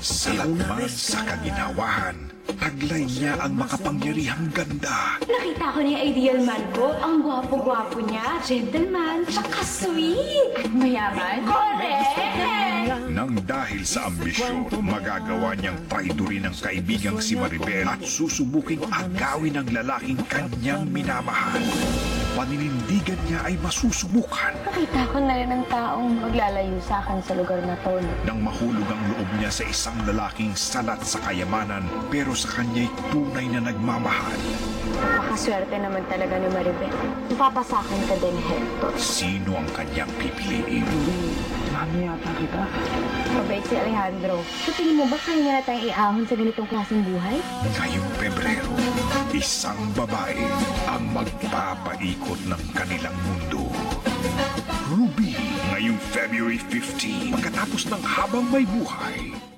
Salakman sa kaginawahan, taglay niya ang makapangyarihang ganda. Nakita ko na yung ideal man ko. Ang gwapo-gwapo niya, gentleman, tsaka sweet. At mayaman. Correct! Nang dahil sa ambisyon, magagawa niyang traidorin ang kaibigang si Maribel at susubuking agawin ang lalaking kanyang minamahal. Paninindigan niya ay masusubukan. Nakita ko na rin ang taong maglalayo sa akin sa lugar na to. Nang mahulog ang loob niya sa isang lalaking salat sa kayamanan, pero sa kanya'y tunay na nagmamahal. Napakaswerte naman talaga ni Maribel. Mapapasakin ka din, Hector. Sino ang kanyang pipiliin? Mabait si Alejandro. Sa tingin mo ba kaya niya na tayong iahon sa ganitong klaseng buhay? Ngayong Pebrero, isang babae ang magpapaikot ng kanilang mundo. Ruby, ngayong February 15, pagkatapos ng Habang May Buhay.